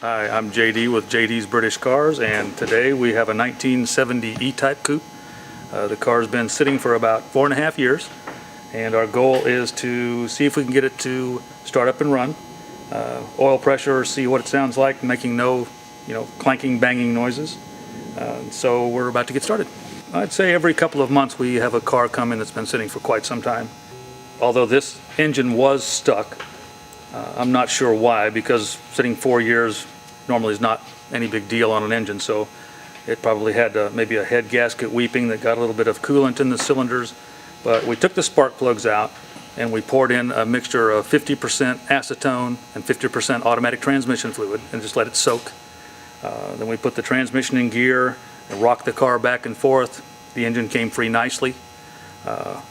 Hi, I'm JD with JD's British Cars, and today we have a 1970 E-Type coupe. The car's been sitting for about 4.5 years, and our goal is to see if we can get it to start up and run. Oil pressure, see what it sounds like, making no, clanking, banging noises. So we're about to get started. I'd say every couple of months we have a car come in that's been sitting for quite some time. Although this engine was stuck, I'm not sure why, because sitting 4 years normally is not any big deal on an engine, so it probably had maybe a head gasket weeping that got a little bit of coolant in the cylinders. But we took the spark plugs out and we poured in a mixture of 50% acetone and 50% automatic transmission fluid and just let it soak. Then we put the transmission in gear and rocked the car back and forth. The engine came free nicely.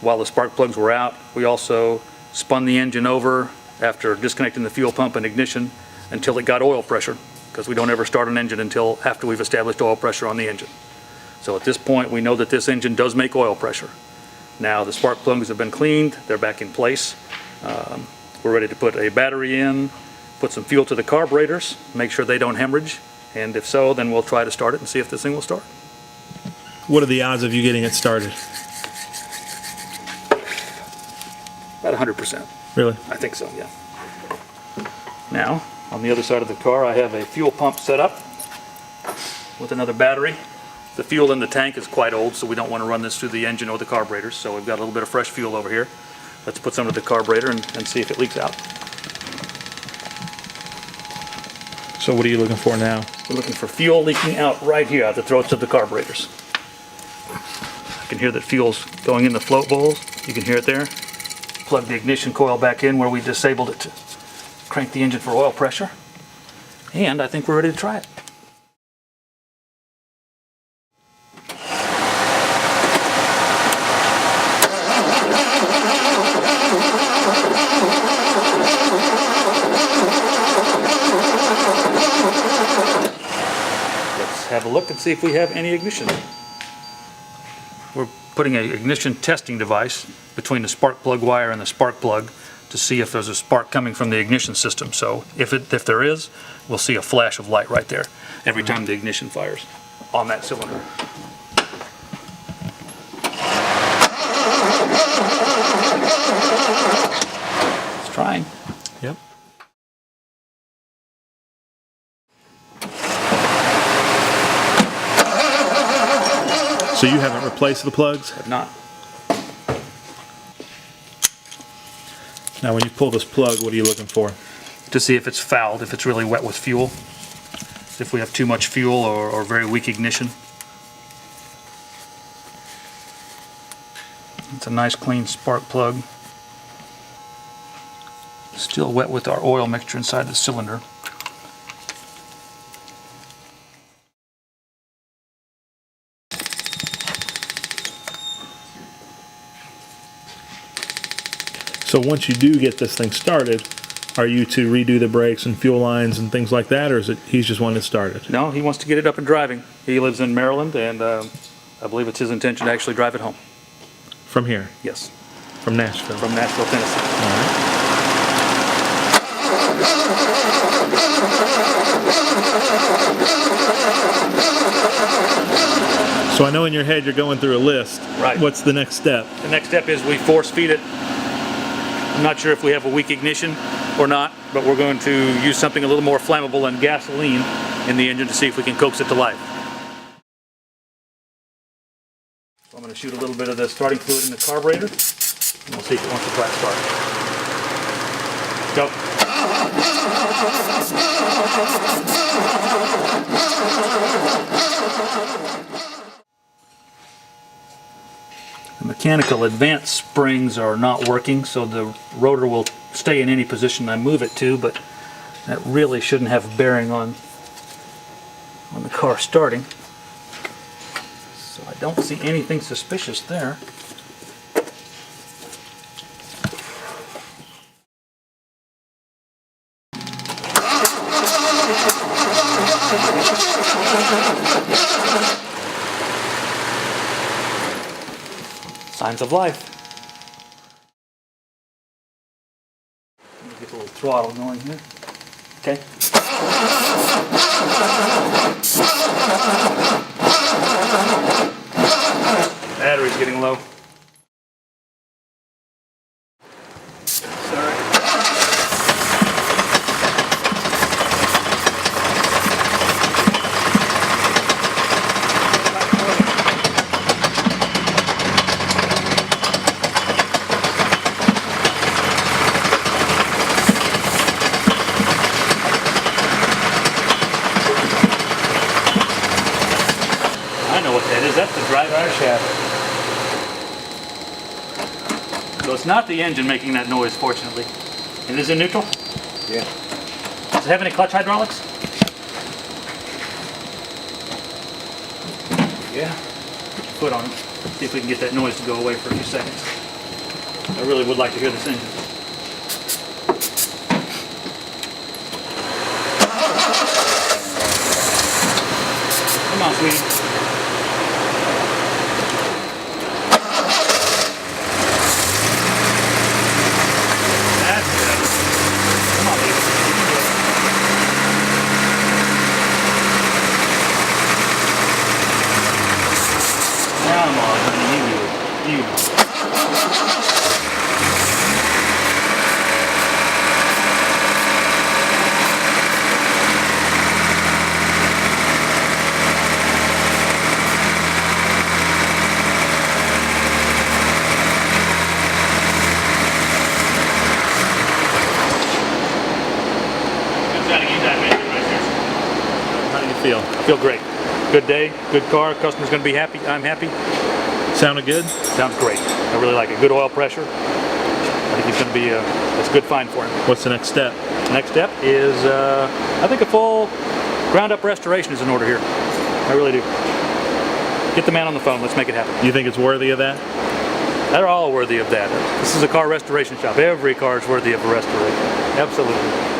While the spark plugs were out, we also spun the engine over after disconnecting the fuel pump and ignition until it got oil pressure, because we don't ever start an engine until after we've established oil pressure on the engine. So at this point we know that this engine does make oil pressure. Now the spark plugs have been cleaned, they're back in place. We're ready to put a battery in, put some fuel to the carburetors, make sure they don't hemorrhage, and if so, then we'll try to start it and see if this thing will start. What are the odds of you getting it started? About 100%. Really? I think so, yeah. Now, on the other side of the car, I have a fuel pump set up with another battery. The fuel in the tank is quite old, so we don't want to run this through the engine or the carburetors, so we've got a little bit of fresh fuel over here. Let's put some of the carburetor and see if it leaks out. So what are you looking for now? We're looking for fuel leaking out right here at the throats of the carburetors. I can hear that fuel's going in the float bowls. You can hear it there. Plug the ignition coil back in where we disabled it to crank the engine for oil pressure. And I think we're ready to try it. Let's have a look and see if we have any ignition. We're putting an ignition testing device between the spark plug wire and the spark plug to see if there's a spark coming from the ignition system. So if there is, we'll see a flash of light right there every time the ignition fires on that cylinder. It's trying. Yep. So you haven't replaced the plugs? Have not. Now when you pull this plug, what are you looking for? To see if it's fouled, if it's really wet with fuel, if we have too much fuel or very weak ignition. It's a nice clean spark plug. Still wet with our oil mixture inside the cylinder. So once you do get this thing started, are you to redo the brakes and fuel lines and things like that, or is it he's just wanting it started? No, he wants to get it up and driving. He lives in Maryland, and I believe it's his intention to actually drive it home. From here? Yes. From Nashville? From Nashville, Tennessee. All right. So I know in your head you're going through a list. Right. What's the next step? The next step is we force feed it. I'm not sure if we have a weak ignition or not, but we're going to use something a little more flammable than gasoline in the engine to see if we can coax it to life. So I'm going to shoot a little bit of the starting fluid in the carburetor, and we'll see if it wants to try to start. Go. The mechanical advance springs are not working, so the rotor will stay in any position I move it to, but that really shouldn't have a bearing on the car starting. So I don't see anything suspicious there. Signs of life. Let me get a little throttle going here. Okay. Battery's getting low. I know what that is. That's the drive shaft. So it's not the engine making that noise, fortunately. It is in neutral? Yeah. Does it have any clutch hydraulics? Yeah. Put your foot on it. See if we can get that noise to go away for a few seconds. I really would like to hear this engine. Come on, sweetie. That's good. Come on, baby. You can do it. Come on, honey. You do it. You know. How do you feel? I feel great. Good day, good car. Customer's going to be happy. I'm happy. Sounded good? Sounds great. I really like it. Good oil pressure. I think it's going to be it's a good find for him. What's the next step? Next step is, I think a full ground-up restoration is in order here. I really do. Get the man on the phone. Let's make it happen. You think it's worthy of that? They're all worthy of that. This is a car restoration shop. Every car is worthy of a restoration. Absolutely.